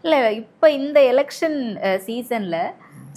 இல்லை இப்போ இந்த எலெக்ஷன் சீசன்ல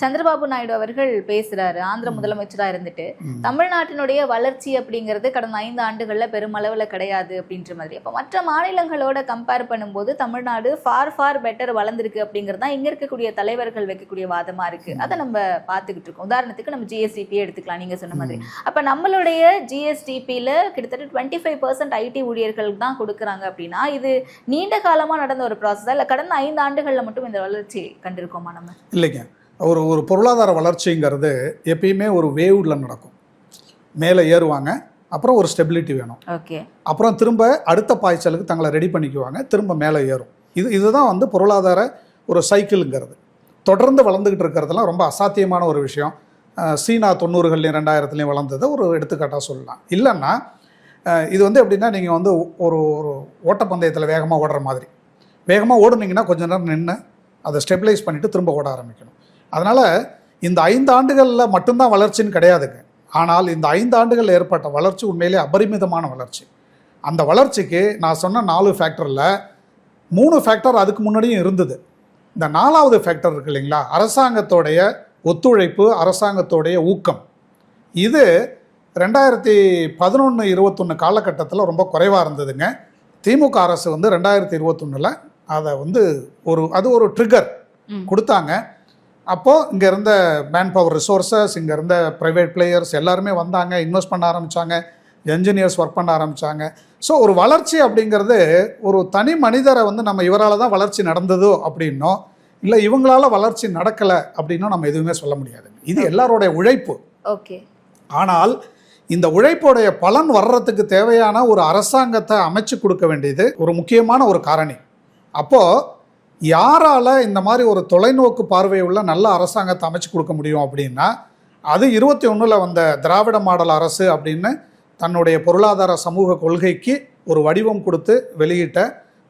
சந்திரபாபு நாயுடு அவர்கள் பேசுறாரு, ஆந்திர முதலமைச்சரா இருந்துட்டு தமிழ்நாட்டினுடைய வளர்ச்சி அப்படிங்கிறது கடந்த 5 ஆண்டுகள்ல பெருமளவுல கிடையாது அப்படின்ற மாதிரி. அப்போ மற்ற மாநிலங்களோட கம்பேர் பண்ணும்போது தமிழ்நாடு ஃபார் பெட்டர் வளர்ந்துருக்கு அப்படிங்கிறது தான் இங்க இருக்கக்கூடிய தலைவர்கள் வைக்கக்கூடிய வாதமா இருக்கு. அதை நம்ம பார்த்துக்கிட்டு இருக்கோம். உதாரணத்துக்கு நம்ம ஜிஎஸ்டிபி எடுத்துக்கலாம், நீங்க சொன்ன மாதிரி. அப்ப நம்மளுடைய ஜிஎஸ்டிபியில கிட்டத்தட்ட 25% ஐடி ஊழியர்கள் தான் கொடுக்குறாங்க அப்படின்னா இது நீண்ட காலமா நடந்த ஒரு ப்ராசஸ் இல்லை கடந்த 5 ஆண்டுகள்ல மட்டும் இந்த வளர்ச்சி கண்டிருக்கோமா நம்ம? இல்லைங்க, ஒரு பொருளாதார வளர்ச்சிங்கிறது எப்பயுமே ஒரு வேவ்ல நடக்கும். மேலே ஏறுவாங்க, அப்புறம் ஒரு ஸ்டெபிலிட்டி வேணும், ஓகே, அப்புறம் திரும்ப அடுத்த பாய்ச்சலுக்கு தங்களை ரெடி பண்ணிக்குவாங்க, திரும்ப மேலே ஏறும். இதுதான் வந்து பொருளாதார ஒரு சைக்கிளுங்கிறது. தொடர்ந்து வளர்ந்துக்கிட்டு இருக்கிறதுலாம் ரொம்ப அசாத்தியமான ஒரு விஷயம். சீனா 90கள்லையும் 2000லையும் வளர்ந்ததை ஒரு எடுத்துக்காட்டாக சொல்லலாம். இல்லைன்னா இது வந்து எப்படின்னா, நீங்கள் வந்து ஒரு ஓட்டப்பந்தயத்தில் வேகமாக ஓடுற மாதிரி வேகமாக ஓடுனீங்கன்னா கொஞ்ச நேரம் நின்று அதை ஸ்டெபிலைஸ் பண்ணிவிட்டு திரும்ப ஓட ஆரம்பிக்கணும். அதனால் இந்த 5 ஆண்டுகளில் மட்டும்தான் வளர்ச்சின்னு கிடையாதுங்க. ஆனால் இந்த 5 ஆண்டுகளில் ஏற்பட்ட வளர்ச்சி உண்மையிலே அபரிமிதமான வளர்ச்சி. அந்த வளர்ச்சிக்கு நான் சொன்ன 4 ஃபேக்டரில் 3 ஃபேக்டர் அதுக்கு முன்னாடியும் இருந்தது. இந்த 4வது ஃபேக்டர் இருக்கு இல்லைங்களா, அரசாங்கத்தோடைய ஒத்துழைப்பு, அரசாங்கத்தோடைய ஊக்கம். இது 2011-21 காலகட்டத்தில் ரொம்ப குறைவாக இருந்ததுங்க. திமுக அரசு வந்து 2021 அதை வந்து அது ஒரு ட்ரிகர் கொடுத்தாங்க. அப்போது இங்கே இருந்த மேன் பவர் ரிசோர்ஸஸ், இங்கே இருந்த ப்ரைவேட் பிளேயர்ஸ் எல்லாருமே வந்தாங்க, இன்வெஸ்ட் பண்ண ஆரம்பித்தாங்க, என்ஜினியர்ஸ் ஒர்க் பண்ண ஆரம்பித்தாங்க. ஸோ ஒரு வளர்ச்சி அப்படிங்கிறது ஒரு தனி மனிதரை வந்து நம்ம இவரால் தான் வளர்ச்சி நடந்ததோ அப்படின்னோ, இல்லை இவங்களால வளர்ச்சி நடக்கலை அப்படின்னோ நம்ம எதுவுமே சொல்ல முடியாது. இது எல்லாரோடைய உழைப்பு. ஓகே. ஆனால் இந்த உழைப்போடைய பலன் வர்றதுக்கு தேவையான ஒரு அரசாங்கத்தை அமைச்சு கொடுக்க வேண்டியது ஒரு முக்கியமான ஒரு காரணி. அப்போது யாரால் இந்த மாதிரி ஒரு தொலைநோக்கு பார்வை உள்ள நல்ல அரசாங்கத்தை அமைச்சு கொடுக்க முடியும் அப்படின்னா, அது 21 வந்த திராவிட மாடல் அரசு அப்படின்னு தன்னுடைய பொருளாதார சமூக கொள்கைக்கு ஒரு வடிவம் கொடுத்து வெளியிட்ட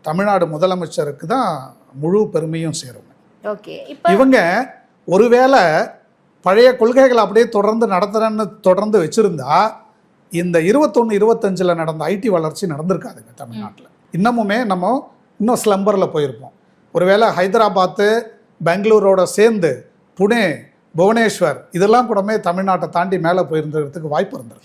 தமிழ்நாடு முதலமைச்சருக்கு தான் முழு பெருமையும் சேரும். ஓகே. இவங்க ஒருவேளை பழைய கொள்கைகளை அப்படியே தொடர்ந்து தொடர்ந்து வச்சுருந்தா இந்த 21-25 நடந்த ஐடி வளர்ச்சி நடந்திருக்காதுங்க தமிழ்நாட்டில். இன்னமுமே நம்ம இன்னும் ஸ்லம்பரில் போயிருப்போம். ஒருவேளை ஹைதராபாத்து, பெங்களூரோட சேர்ந்து புனே, புவனேஸ்வர் இதெல்லாம் கூடமே தமிழ்நாட்டை தாண்டி மேலே போயிருந்ததுக்கு வாய்ப்பு இருந்திருக்கு.